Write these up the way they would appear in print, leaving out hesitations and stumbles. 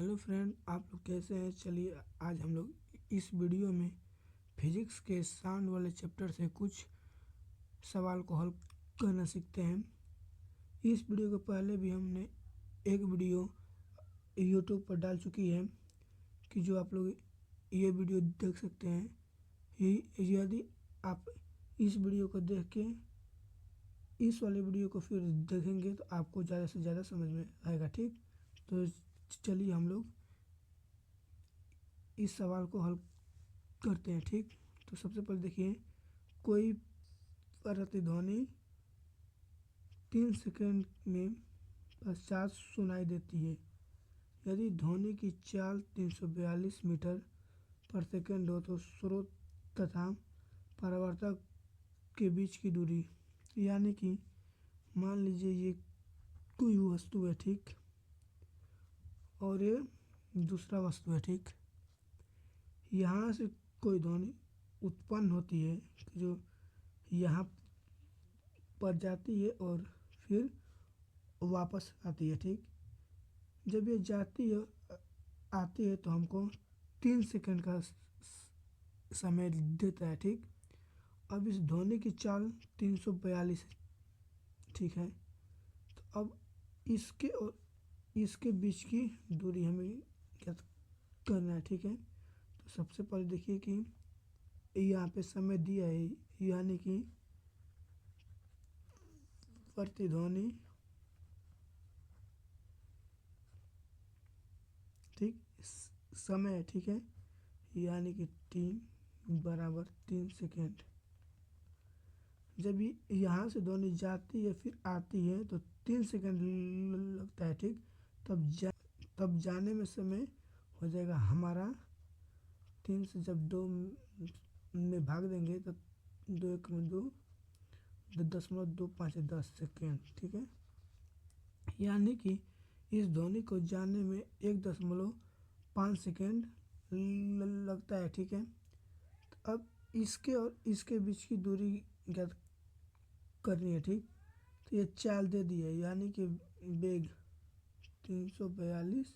Hello friend, आप लोग कैसे हैं। चलिए आज हम लोग इस वीडियो में फिजिक्स के साउंड वाले चैप्टर से कुछ सवाल को हल करना सीखते हैं। इस वीडियो को पहले भी हमने एक वीडियो यूट्यूब पर डाल चुकी है कि जो आप लोग ये वीडियो देख सकते हैं। यदि आप इस वीडियो को देख के इस वाले वीडियो को फिर देखेंगे तो आपको ज़्यादा से ज़्यादा समझ में आएगा। ठीक, तो चलिए हम लोग इस सवाल को हल करते हैं। ठीक, तो सबसे पहले देखिए, कोई प्रतिध्वनि 3 सेकंड में 50 सुनाई देती है। यदि ध्वनि की चाल 342 मीटर पर सेकंड हो तो स्रोत तथा परावर्तक के बीच की दूरी, यानी कि मान लीजिए ये कोई वस्तु है, ठीक, और ये दूसरा वस्तु है। ठीक, यहाँ से कोई ध्वनि उत्पन्न होती है जो यहाँ पर जाती है और फिर वापस आती है। ठीक, जब ये जाती है आती है तो हमको 3 सेकंड का समय देता है। ठीक, अब इस ध्वनि की चाल 342 है। ठीक है, तो अब इसके और इसके बीच की दूरी हमें क्या करना है। ठीक है, तो सबसे पहले देखिए कि यहाँ पे समय दिया है, यानी कि प्रतिध्वनि, ठीक, समय है। ठीक है, यानी कि T = 3 सेकेंड। जब यहाँ से ध्वनि जाती है फिर आती है तो 3 सेकेंड लगता है। ठीक, तब जाने में समय हो जाएगा हमारा 3 से जब 2 में भाग देंगे तो 2 × 2 = 10.25 सेकेंड। ठीक है, यानी कि इस ध्वनि को जाने में 1.5 सेकेंड लगता है। ठीक है, तो अब इसके और इसके बीच की दूरी ज्ञात करनी है। ठीक, तो ये चाल दे दी है, यानी कि वेग 342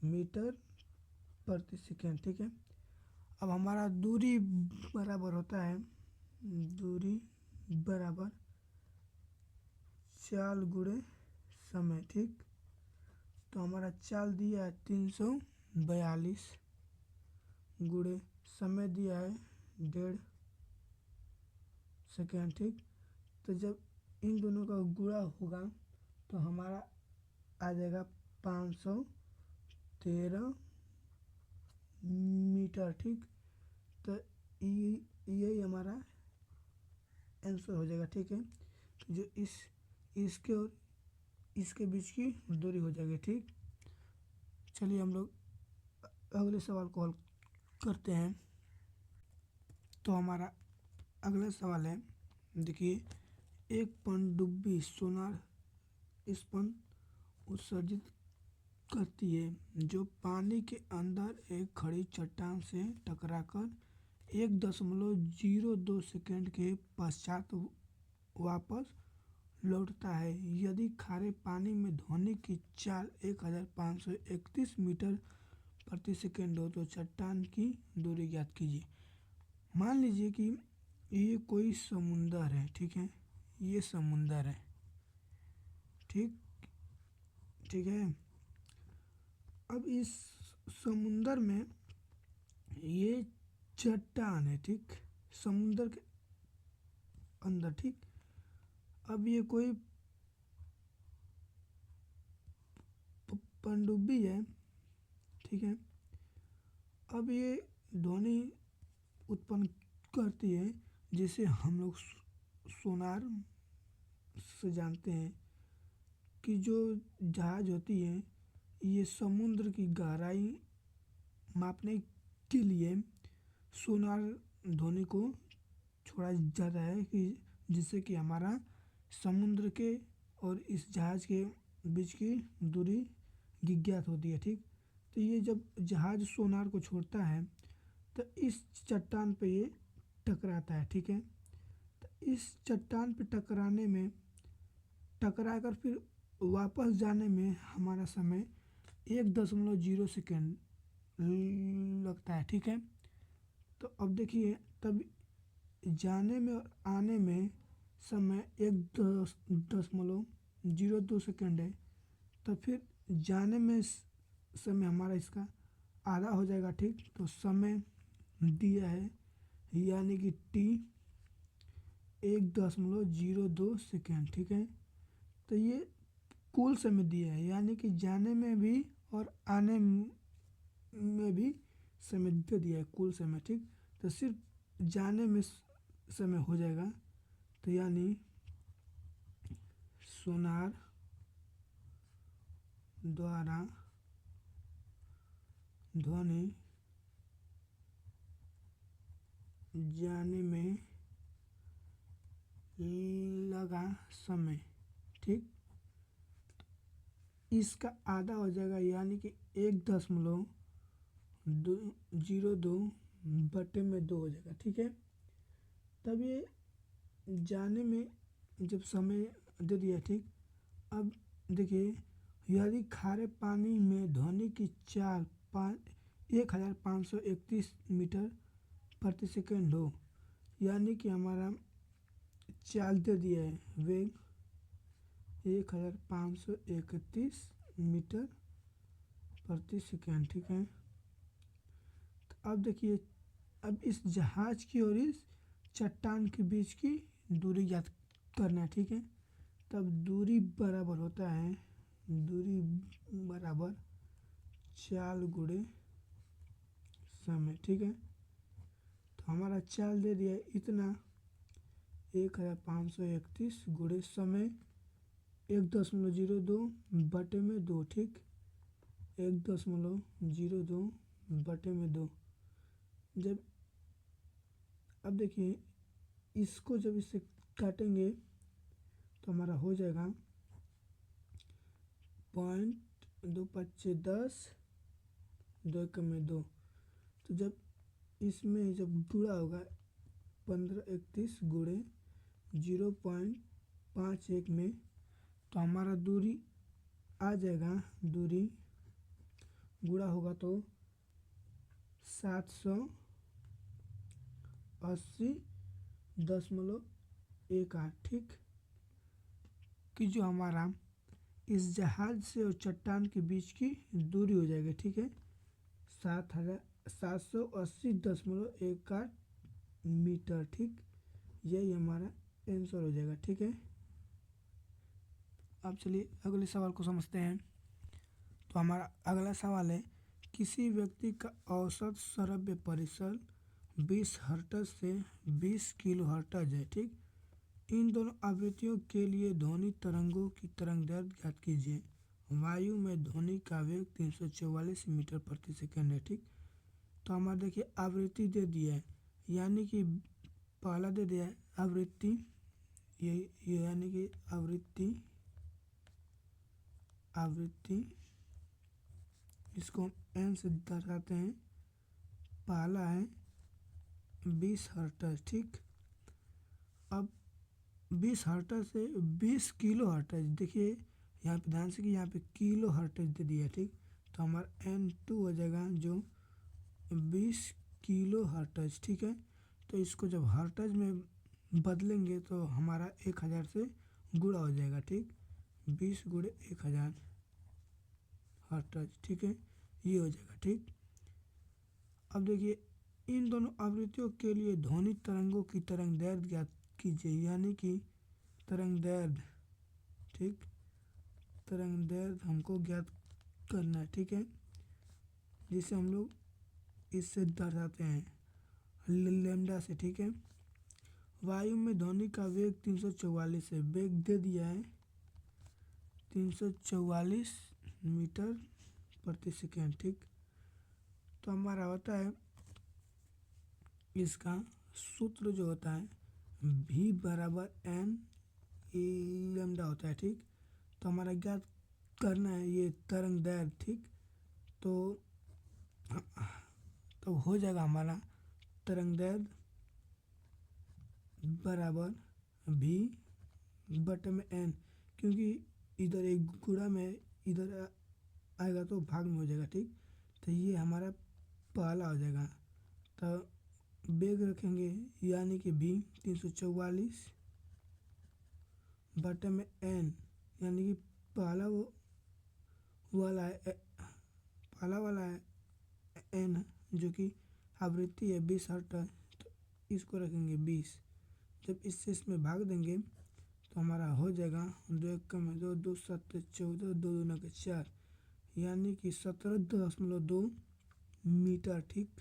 मीटर प्रति सेकेंड। ठीक है, अब हमारा दूरी बराबर होता है, दूरी बराबर चाल गुणे समय। ठीक, तो हमारा चाल दिया है 342 गुणे समय दिया है 1.5 सेकेंड। ठीक, तो जब इन दोनों का गुणा होगा तो हमारा आ जाएगा 513 मीटर। ठीक, तो यही हमारा आंसर हो जाएगा। ठीक है, तो जो इसके और इसके बीच की दूरी हो जाएगी। ठीक, चलिए हम लोग अगले सवाल को हल करते हैं। तो हमारा अगला सवाल है, देखिए, एक पनडुब्बी सोनार स्पंज उत्सर्जित करती है जो पानी के अंदर एक खड़ी चट्टान से टकराकर 1.02 सेकेंड के पश्चात वापस लौटता है। यदि खारे पानी में ध्वनि की चाल 1531 मीटर प्रति सेकेंड हो तो चट्टान की दूरी ज्ञात कीजिए। मान लीजिए कि ये कोई समुंदर है। ठीक है, ये समुंदर है। ठीक, ठीक है, अब इस समुंदर में ये चट्टान है। ठीक, समुंदर के अंदर। ठीक, अब ये कोई पनडुब्बी है। ठीक है, अब ये ध्वनि उत्पन्न करती है जिसे हम लोग सोनार से जानते हैं कि जो जहाज होती है ये समुद्र की गहराई मापने के लिए सोनार ध्वनि को छोड़ा जाता है कि जिससे कि हमारा समुद्र के और इस जहाज के बीच की दूरी ज्ञात होती है। ठीक, तो ये जब जहाज सोनार को छोड़ता है तो इस चट्टान पे ये टकराता है। ठीक है, तो इस चट्टान पे टकरा कर फिर वापस जाने में हमारा समय 1.0 सेकेंड लगता है, ठीक है। तो अब देखिए, तब जाने में और आने में समय 1.02 सेकेंड है। तो फिर जाने में समय हमारा इसका आधा हो जाएगा, ठीक। तो समय दिया है यानी कि टी 1.02 सेकेंड, ठीक है। तो ये कुल समय दिया है, यानी कि जाने में भी और आने में भी समय दे दिया है, कुल समय, ठीक। तो सिर्फ जाने में समय हो जाएगा, तो यानी सोनार द्वारा ध्वनि जाने में लगा समय, ठीक, इसका आधा हो जाएगा, यानी कि 1.02 हो जाएगा, ठीक है। तब ये जाने में जब समय दे दिया, ठीक। अब देखिए, यदि खारे पानी में ध्वनि की चाल 1531 मीटर प्रति सेकेंड हो, यानी कि हमारा चाल दे दिया है वेग 1531 मीटर प्रति सेकेंड, ठीक है। तो अब देखिए, अब इस जहाज की और इस चट्टान के बीच की दूरी ज्ञात करना है, ठीक है। तब दूरी बराबर होता है, दूरी बराबर चाल गुणे समय, ठीक है। तो हमारा चाल दे दिया है इतना 1531 गुणे समय 1.02 ठीक। 1.02 जब अब देखिए, इसको जब इससे काटेंगे तो हमारा हो जाएगा 0.225 2 कम में 2। तो जब इसमें जब गुणा होगा 1531 गुणे 0.51 में, तो हमारा दूरी आ जाएगा, दूरी गुणा होगा तो 780.18, ठीक। कि जो हमारा इस जहाज से और चट्टान के बीच की दूरी हो जाएगी, ठीक है, 780.18 मीटर, ठीक। यही हमारा आंसर हो जाएगा, ठीक है। अब चलिए अगले सवाल को समझते हैं। तो हमारा अगला सवाल है, किसी व्यक्ति का औसत श्रव्य परिसर 20 हर्ट्ज से 20 किलो हर्ट्ज है, ठीक। इन दोनों आवृत्तियों के लिए ध्वनि तरंगों की तरंगदैर्घ्य ज्ञात कीजिए। वायु में ध्वनि का वेग 344 मीटर प्रति सेकंड है, ठीक। तो हमारा देखिए आवृत्ति दे दिया है, यानी कि पहला दे दिया है आवृत्ति, ये यानी कि आवृत्ति इसको हम एन से दर्शाते हैं। पहला है 20 हर्ट्ज, ठीक। अब 20 हर्ट्ज से 20 किलो हर्ट्ज, देखिए यहाँ पे ध्यान से कि यहाँ पे किलो हर्ट्ज दे दिया, ठीक। तो हमारा N2 हो जाएगा जो 20 किलो हर्ट्ज, ठीक है। तो इसको जब हर्ट्ज में बदलेंगे तो हमारा 1000 से गुणा हो जाएगा, ठीक। 20 गुणे 1000 हर्ट्ज, ठीक है, ये हो जाएगा, ठीक। अब देखिए, इन दोनों आवृत्तियों के लिए ध्वनि तरंगों की तरंगदैर्घ्य ज्ञात कीजिए, यानी कि तरंगदैर्घ्य, ठीक। तरंगदैर्घ्य हमको ज्ञात करना है, ठीक है, जिसे हम लोग इससे दर्शाते हैं लैम्डा से, ठीक है। वायु में ध्वनि का वेग 344 है, वेग दे दिया है 344 मीटर प्रति सेकेंड, ठीक। तो हमारा होता है इसका सूत्र जो होता है V बराबर N लैम्डा होता है, ठीक। तो हमारा ज्ञात करना है ये तरंगदैर्घ्य, ठीक। तो हो जाएगा हमारा तरंगदैर्घ्य बराबर V बटे में N, क्योंकि इधर एक गुणा में इधर आएगा तो भाग में हो जाएगा, ठीक। तो ये हमारा पहला हो जाएगा। तो वेग रखेंगे यानी कि v 344 बटे में n, यानी कि पहला वाला है पहला वाला है n, जो कि आवृत्ति है 20 हर्ट्ज है, तो इसको रखेंगे 20। जब इससे इसमें भाग देंगे तो हमारा हो जाएगा 2 एक कम है 2, 2 7 14, 2 दूना के 4, यानी कि 17.2 मीटर, ठीक।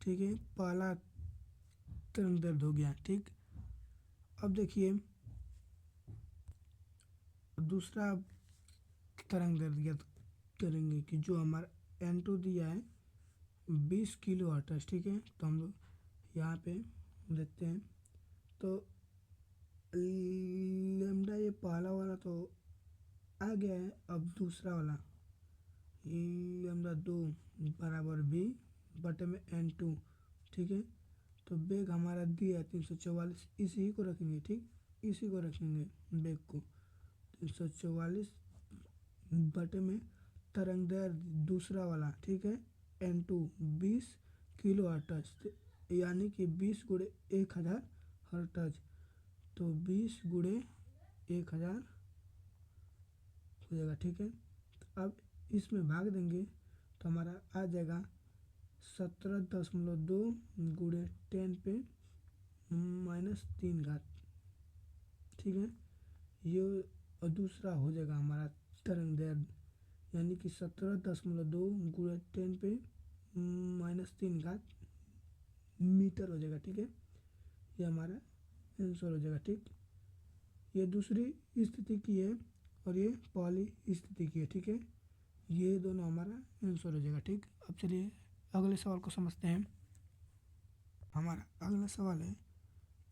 ठीक है, पहला तरंग दैर्ध्य हो गया, ठीक। अब देखिए दूसरा तरंग दैर्ध्य ज्ञात करेंगे कि जो हमारा n2 दिया है 20 किलो हर्ट्ज, ठीक है। तो हम लोग यहाँ पे देखते हैं तो लेमडा ये पहला वाला तो आ गया है। अब दूसरा वाला लेमडा 2 बराबर v बटे में n2, ठीक है। तो वेग हमारा दिया है 344, इसी को रखेंगे, ठीक, इसी को रखेंगे वेग को 344 बटे में तरंग दैर्ध्य दूसरा वाला, ठीक है, n2 20 किलो हर्ट्ज, यानी कि 20 गुणे 1000 हर्ट्ज। तो 20 गुणे 1000 हो जाएगा, ठीक है। तो अब इसमें भाग देंगे तो हमारा आ जाएगा 17.2 गुणे 10 पे -3 घात, ठीक है। ये दूसरा हो जाएगा हमारा तरंग दैर्ध्य, यानी कि 17.2 गुणे 10 पे -3 घात मीटर हो जाएगा, ठीक है। ये हमारा आंसर हो जाएगा, ठीक। ये दूसरी स्थिति की है और ये पहली स्थिति की है, ठीक है। ये दोनों हमारा आंसर हो जाएगा, ठीक। अब चलिए अगले सवाल को समझते हैं। हमारा अगला सवाल है,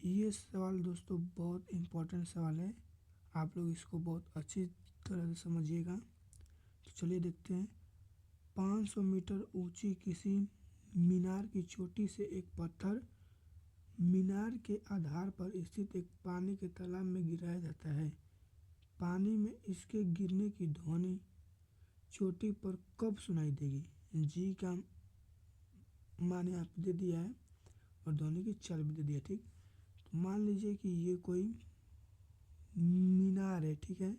ये सवाल दोस्तों बहुत इम्पोर्टेंट सवाल है, आप लोग इसको बहुत अच्छी तरह से समझिएगा। तो चलिए देखते हैं। 500 मीटर ऊंची किसी मीनार की चोटी से एक पत्थर मीनार के आधार पर स्थित एक पानी के तालाब में गिराया जाता है। पानी में इसके गिरने की ध्वनि चोटी पर कब सुनाई देगी? जी का मान यहाँ पे दे दिया है और ध्वनि की चाल भी दे दिया, ठीक। तो मान लीजिए कि ये कोई मीनार है, ठीक है,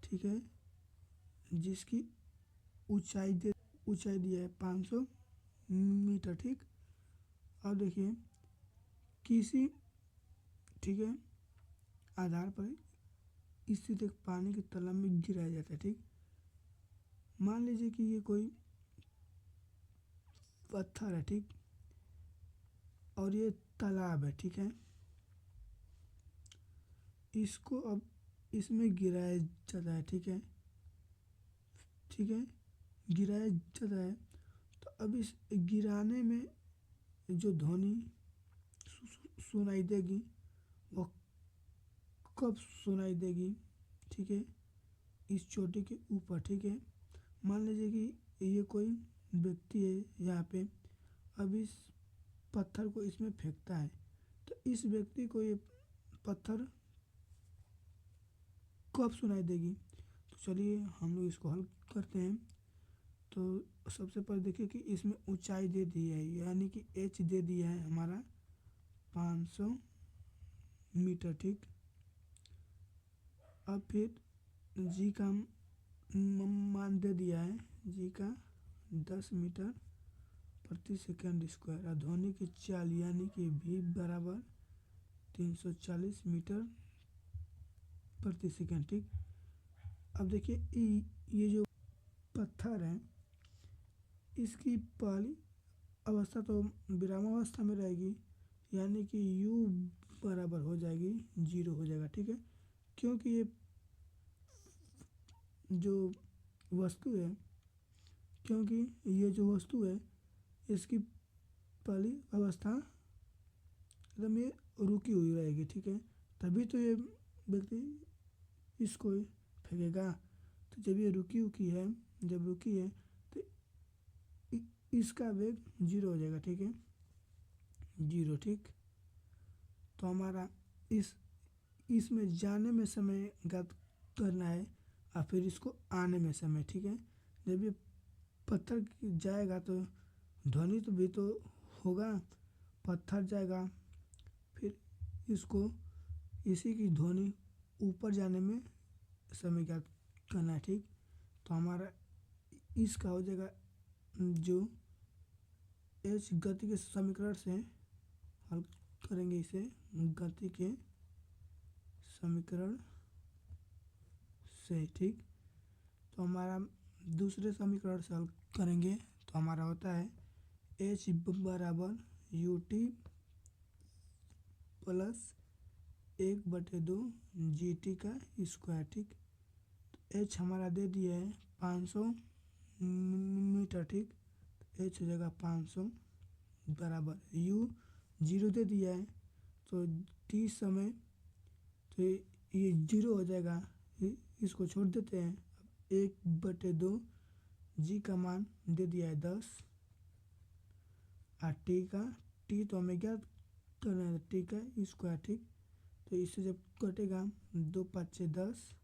ठीक है, जिसकी ऊंचाई दिया है 500 मीटर, ठीक। अब देखिए किसी, ठीक है, आधार पर स्थित एक पानी के तालाब में गिराया जाता है, ठीक। मान लीजिए कि ये कोई पत्थर है, ठीक, और ये तालाब है, ठीक है। इसको अब इसमें गिराया जाता है, ठीक है, ठीक है, गिराया जाता है। तो अब इस गिराने में जो ध्वनि सुनाई देगी वो कब सुनाई देगी, ठीक है, इस चोटी के ऊपर, ठीक है। मान लीजिए कि ये कोई व्यक्ति है यहाँ पे, अब इस पत्थर को इसमें फेंकता है, तो इस व्यक्ति को ये पत्थर कब सुनाई देगी? तो चलिए हम लोग इसको हल करते हैं। तो सबसे पहले देखिए कि इसमें ऊंचाई दे दी है, यानी कि h दे दिया है हमारा 500 मीटर, ठीक। अब फिर g का मान दे दिया है, g का 10 मीटर प्रति सेकंड स्क्वायर, और ध्वनि की चाल यानी कि v बराबर 340 मीटर प्रति सेकंड, ठीक। अब देखिए ये जो पत्थर है इसकी पहली अवस्था तो विरामावस्था में रहेगी, यानी कि u बराबर हो जाएगी 0 हो जाएगा, ठीक है। क्योंकि ये जो वस्तु है इसकी पहली अवस्था एकदम ये रुकी हुई रहेगी, ठीक है। तभी तो ये व्यक्ति इसको फेंकेगा। तो जब ये जब रुकी है तो इसका वेग 0 हो जाएगा, ठीक है, 0, ठीक। तो हमारा इसमें जाने में समय ज्ञात करना है, और फिर इसको आने में समय, ठीक है। जब ये पत्थर जाएगा तो ध्वनि तो भी तो होगा, पत्थर जाएगा, फिर इसको इसी की ध्वनि ऊपर जाने में समय ज्ञात करना है, ठीक। तो हमारा इसका हो जाएगा जो एच गति के समीकरण से हल करेंगे इसे, गति के समीकरण से, ठीक। तो हमारा दूसरे समीकरण से हल करेंगे तो हमारा होता है एच बराबर U T plus 1/2 G T का स्क्वायर, ठीक। तो एच हमारा दे दिया है 500 मीटर, ठीक। एच हो जाएगा 500 बराबर यू 0 दे दिया है, तो टी समय तो ये 0 हो जाएगा, इसको छोड़ देते हैं। अब 1/2 जी का मान दे दिया है 10 और टी तो हमें ज्ञात करना है, टी का स्क्वायर, ठीक। तो इससे जब कटेगा 2×5 = 10,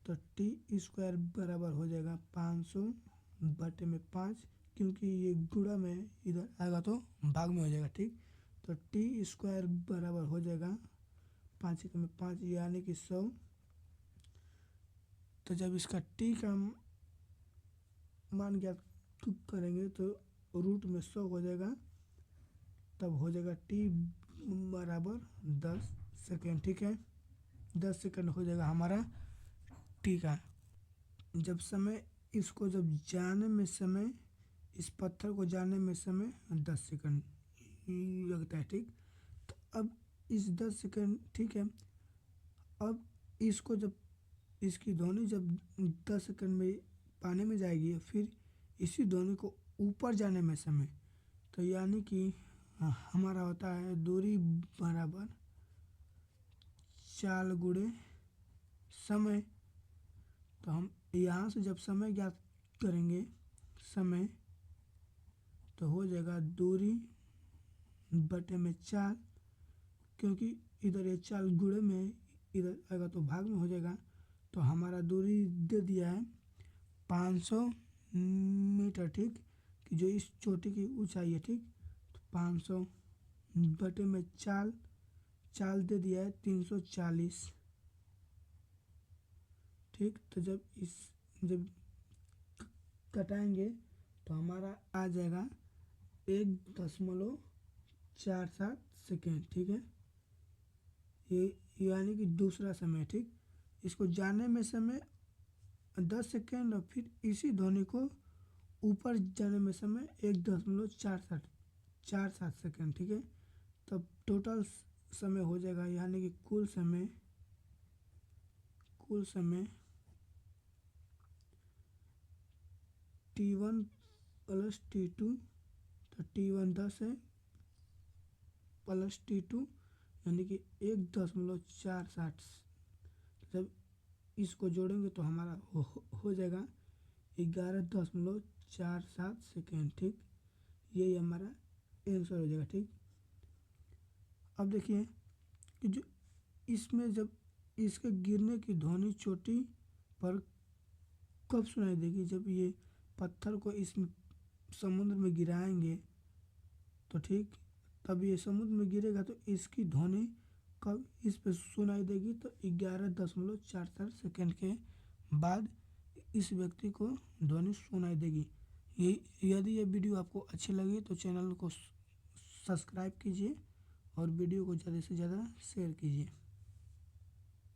तो टी स्क्वायर बराबर हो जाएगा 500/5, क्योंकि ये गुणा में इधर आएगा तो भाग में हो जाएगा, ठीक। तो टी स्क्वायर बराबर हो जाएगा 5×5 यानी कि 100। तो जब इसका टी का मान ज्ञात करेंगे तो रूट में 100 हो जाएगा, तब हो जाएगा टी बराबर 10 सेकेंड, ठीक है। 10 सेकेंड हो जाएगा हमारा टी का। जब समय इसको जब जाने में समय, इस पत्थर को जाने में समय 10 सेकेंड लगता है, ठीक। तो अब इस 10 सेकेंड, ठीक है, अब इसको जब इसकी ध्वनि जब 10 सेकेंड में पानी में जाएगी, फिर इसी ध्वनि को ऊपर जाने में समय, तो यानी कि हमारा होता है दूरी बराबर चाल गुणे समय। तो हम यहाँ से जब समय ज्ञात करेंगे, समय तो हो जाएगा दूरी बटे में चाल, क्योंकि इधर ये चाल गुणे में इधर आएगा तो भाग में हो जाएगा। तो हमारा दूरी दे दिया है 500 मीटर, ठीक, कि जो इस चोटी की ऊंचाई है, ठीक। तो 500 बटे में चाल दे दिया है 340, ठीक। तो जब कटाएंगे तो हमारा आ जाएगा 1.47 सेकेंड, ठीक है। ये यानी कि दूसरा समय, ठीक। इसको जाने में समय 10 सेकेंड और फिर इसी ध्वनि को ऊपर जाने में समय 1.47 सेकेंड, ठीक है। तब टोटल समय हो जाएगा, यानी कि कुल समय T1 प्लस T2, तो T1 10 है प्लस T2 यानी कि 1.47। जब इसको जोड़ेंगे तो हमारा हो जाएगा 11.47 सेकेंड, ठीक। यही हमारा आंसर हो जाएगा, ठीक। अब देखिए कि जो इसमें जब इसके गिरने की ध्वनि चोटी पर कब सुनाई देगी, जब ये पत्थर को इस समुद्र में गिराएंगे तो, ठीक, तब ये समुद्र में गिरेगा तो इसकी ध्वनि कब इस पे सुनाई देगी, तो 11.47 सेकेंड के बाद इस व्यक्ति को ध्वनि सुनाई देगी। यदि ये वीडियो आपको अच्छी लगी तो चैनल को सब्सक्राइब कीजिए और वीडियो को ज़्यादा से ज़्यादा शेयर कीजिए।